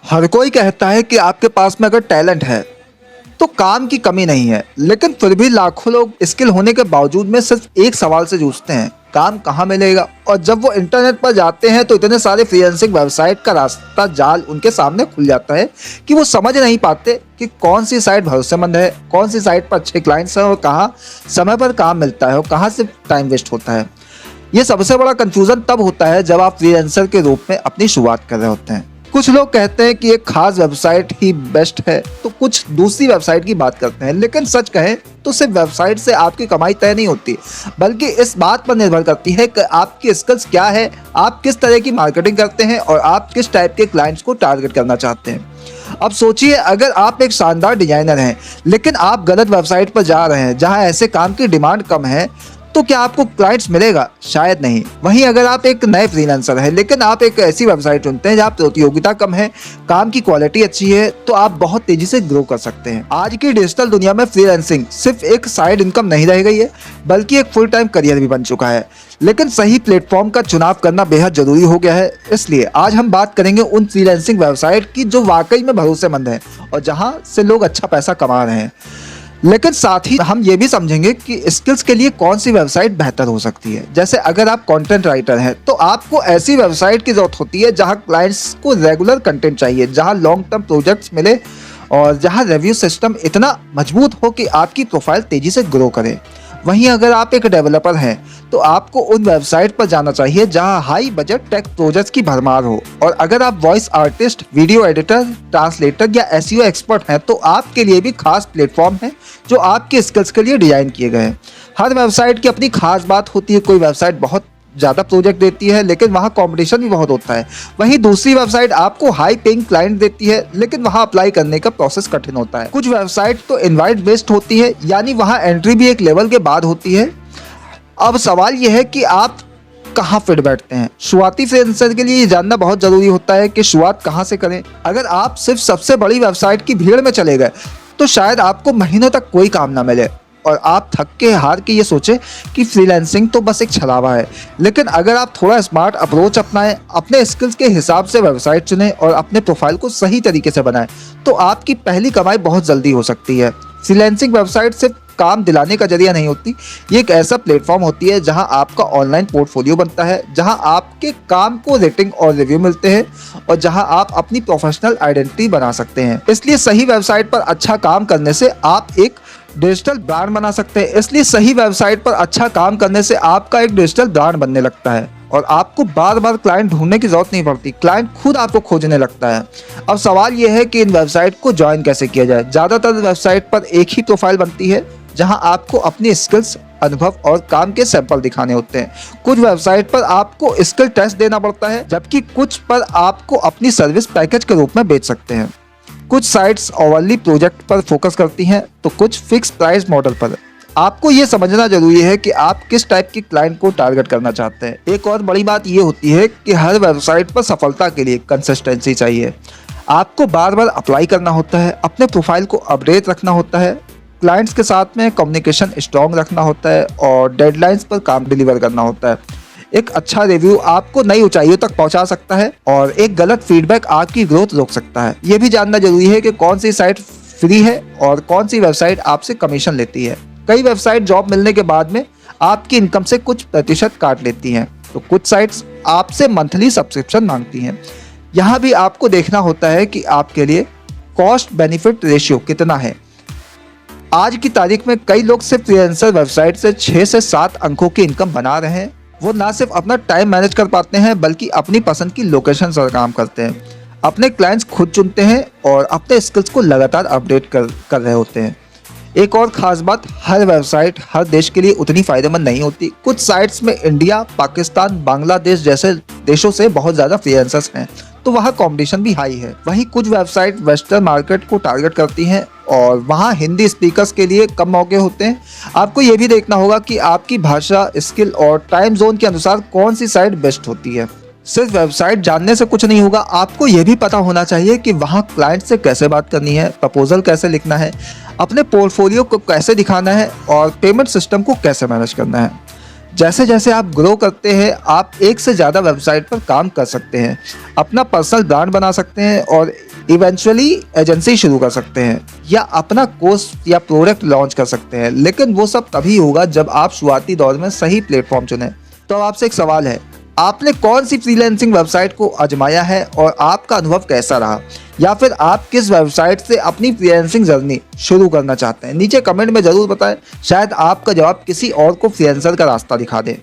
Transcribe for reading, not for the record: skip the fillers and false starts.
हर कोई कहता है कि आपके पास में अगर टैलेंट है तो काम की कमी नहीं है, लेकिन फिर भी लाखों लोग स्किल होने के बावजूद में सिर्फ एक सवाल से जूझते हैं, काम कहाँ मिलेगा। और जब वो इंटरनेट पर जाते हैं तो इतने सारे फ्रीलांसिंग वेबसाइट का रास्ता जाल उनके सामने खुल जाता है कि वो समझ नहीं पाते कि कौन सी साइट भरोसेमंद है, कौन सी साइट पर अच्छे क्लाइंट्स हैं और कहाँ समय पर काम मिलता है और कहाँ से टाइम वेस्ट होता है। ये सबसे बड़ा कंफ्यूजन तब होता है जब आप फ्रीलांसर के रूप में अपनी शुरुआत कर रहे होते हैं। कुछ लोग कहते हैं कि एक खास वेबसाइट ही बेस्ट है, तो कुछ दूसरी वेबसाइट की बात करते हैं। लेकिन सच कहें तो सिर्फ वेबसाइट से आपकी कमाई तय नहीं होती, बल्कि इस बात पर निर्भर करती है कि आपकी स्किल्स क्या है, आप किस तरह की मार्केटिंग करते हैं और आप किस टाइप के क्लाइंट्स को टारगेट करना चाहते हैं। अब सोचिए, अगर आप एक शानदार डिजाइनर हैं लेकिन आप गलत वेबसाइट पर जा रहे हैं जहां ऐसे काम की डिमांड कम है, तो क्या आपको क्लाइंट्स मिलेगा? शायद नहीं। वहीं अगर आप एक नए फ्रीलांसर हैं लेकिन आप एक ऐसी वेबसाइट चुनते हैं जहां प्रतियोगिता कम है, काम की क्वालिटी अच्छी है, तो आप बहुत तेजी से ग्रो कर सकते हैं। आज की डिजिटल दुनिया में फ्रीलांसिंग सिर्फ एक साइड इनकम नहीं रह गई है, बल्कि एक फुल टाइम करियर भी बन चुका है। लेकिन सही प्लेटफॉर्म का चुनाव करना बेहद जरूरी हो गया है। इसलिए आज हम बात करेंगे उन फ्रीलांसिंग वेबसाइट की जो वाकई में भरोसेमंद है और जहां से लोग अच्छा पैसा कमा रहे हैं। लेकिन साथ ही हम ये भी समझेंगे कि स्किल्स के लिए कौन सी वेबसाइट बेहतर हो सकती है। जैसे अगर आप कंटेंट राइटर हैं तो आपको ऐसी वेबसाइट की जरूरत होती है जहां क्लाइंट्स को रेगुलर कंटेंट चाहिए, जहां लॉन्ग टर्म प्रोजेक्ट्स मिले और जहां रिव्यू सिस्टम इतना मजबूत हो कि आपकी प्रोफाइल तेजी से ग्रो करे। वहीं अगर आप एक डेवलपर हैं तो आपको उन वेबसाइट पर जाना चाहिए जहां हाई बजट टेक प्रोजेक्ट्स की भरमार हो। और अगर आप voice artist, video editor, translator या एसईओ एक्सपर्ट हैं तो आपके लिए भी खास प्लेटफॉर्म है जो आपके स्किल्स के लिए डिजाइन किए गए हैं। हर वेबसाइट की अपनी खास बात होती है। कोई वेबसाइट बहुत ज़्यादा प्रोजेक्ट देती है लेकिन वहाँ कंपटीशन भी बहुत होता है। वहीं दूसरी वेबसाइट आपको हाई पेइंग क्लाइंट देती है लेकिन वहाँ अप्लाई करने का प्रोसेस कठिन होता है। कुछ वेबसाइट तो इनवाइट बेस्ड होती है, यानी वहाँ एंट्री भी एक लेवल के बाद होती है। अब सवाल यह है कि आप कहाँ फिट बैठते हैं। शुरुआती फ्रीलांसर के लिए ये जानना बहुत ज़रूरी होता है कि शुरुआत कहाँ से करें। अगर आप सिर्फ सबसे बड़ी वेबसाइट की भीड़ में चले गए तो शायद आपको महीनों तक कोई काम ना मिले और आप थक के हार के ये सोचें कि फ्रीलांसिंग तो बस एक छलावा है। लेकिन अगर आप थोड़ा स्मार्ट अप्रोच अपनाएं, अपने स्किल्स के हिसाब से वेबसाइट चुनें और अपने प्रोफाइल को सही तरीके से बनाएं, तो आपकी पहली कमाई बहुत जल्दी हो सकती है। फ्रीलांसिंग वेबसाइट सिर्फ काम दिलाने का जरिया नहीं होती, ये एक ऐसा प्लेटफॉर्म होती है जहां आपका ऑनलाइन पोर्टफोलियो बनता है, जहां आपके काम को रेटिंग और रिव्यू मिलते हैं और जहां आप अपनी प्रोफेशनल आइडेंटिटी बना सकते हैं। इसलिए सही वेबसाइट पर अच्छा काम करने से आप एक डिजिटल ब्रांड बना सकते हैं। इसलिए सही वेबसाइट पर अच्छा काम करने से आपका एक डिजिटल ब्रांड बनने लगता है और आपको बार बार क्लाइंट ढूंढने की जरूरत नहीं पड़ती, क्लाइंट खुद आपको खोजने लगता है। अब सवाल यह है कि इन वेबसाइट को ज्वाइन कैसे किया जाए। ज़्यादातर वेबसाइट पर एक ही प्रोफाइल बनती है जहां आपको अपनी स्किल्स, अनुभव और काम के सैंपल दिखाने होते हैं। कुछ वेबसाइट पर आपको स्किल टेस्ट देना पड़ता है, जबकि कुछ पर आपको अपनी सर्विस पैकेज के रूप में बेच सकते हैं। कुछ साइट्स ओवरली प्रोजेक्ट पर फोकस करती हैं तो कुछ फिक्स प्राइस मॉडल पर। आपको ये समझना जरूरी है कि आप किस टाइप के क्लाइंट को टारगेट करना चाहते हैं। एक और बड़ी बात ये होती है कि हर वेबसाइट पर सफलता के लिए कंसिस्टेंसी चाहिए। आपको बार बार अप्लाई करना होता है, अपने प्रोफाइल को अपडेट रखना होता है, क्लाइंट्स के साथ में कम्युनिकेशन स्ट्रॉन्ग रखना होता है और डेडलाइंस पर काम डिलीवर करना होता है। एक अच्छा रिव्यू आपको नई ऊंचाइयों तक पहुंचा सकता है और एक गलत फीडबैक आपकी ग्रोथ रोक सकता है। यह भी जानना जरूरी है कि कौन सी साइट फ्री है और कौन सी वेबसाइट आपसे कमीशन लेती है। कई वेबसाइट जॉब मिलने के बाद में आपकी इनकम से कुछ प्रतिशत काट लेती हैं, तो कुछ साइट्स आपसे मंथली सब्सक्रिप्शन मांगती हैं। यहाँ भी आपको देखना होता है कि आपके लिए कॉस्ट बेनिफिट रेशियो कितना है। आज की तारीख में कई लोग सिर्फ फ्रीलांसर वेबसाइट से 6 से 7 अंकों की इनकम बना रहे हैं। वो ना सिर्फ अपना टाइम मैनेज कर पाते हैं बल्कि अपनी पसंद की लोकेशन पर काम करते हैं, अपने क्लाइंट्स खुद चुनते हैं और अपने स्किल्स को लगातार अपडेट कर रहे होते हैं। एक और ख़ास बात, हर वेबसाइट हर देश के लिए उतनी फ़ायदेमंद नहीं होती। कुछ साइट्स में इंडिया, पाकिस्तान, बांग्लादेश जैसे देशों से बहुत ज़्यादा फ्रीलांसर्स हैं, तो वहाँ कंपटीशन भी हाई है। वहीं कुछ वेबसाइट वेस्टर्न मार्केट को टारगेट करती हैं और वहाँ हिंदी स्पीकर्स के लिए कम मौके होते हैं। आपको ये भी देखना होगा कि आपकी भाषा, स्किल और टाइम जोन के अनुसार कौन सी साइट बेस्ट होती है। सिर्फ वेबसाइट जानने से कुछ नहीं होगा, आपको ये भी पता होना चाहिए कि वहाँ क्लाइंट से कैसे बात करनी है, प्रपोजल कैसे लिखना है, अपने पोर्टफोलियो को कैसे दिखाना है और पेमेंट सिस्टम को कैसे मैनेज करना है। जैसे जैसे आप ग्रो करते हैं आप एक से ज़्यादा वेबसाइट पर काम कर सकते हैं, अपना पर्सनल ब्रांड बना सकते हैं और इवेंचुअली एजेंसी शुरू कर सकते हैं या अपना कोर्स या प्रोडक्ट लॉन्च कर सकते हैं, लेकिन वो सब तभी होगा जब आप शुरुआती दौर में सही प्लेटफॉर्म चुनें। तो अब आपसे एक सवाल है, आपने कौन सी फ्रीलांसिंग वेबसाइट को आजमाया है और आपका अनुभव कैसा रहा, या फिर आप किस वेबसाइट से अपनी फ्रीलांसिंग जर्नी शुरू करना चाहते हैं? नीचे कमेंट में जरूर बताएं, शायद आपका जवाब किसी और को फ्रीलांसर का रास्ता दिखा दे।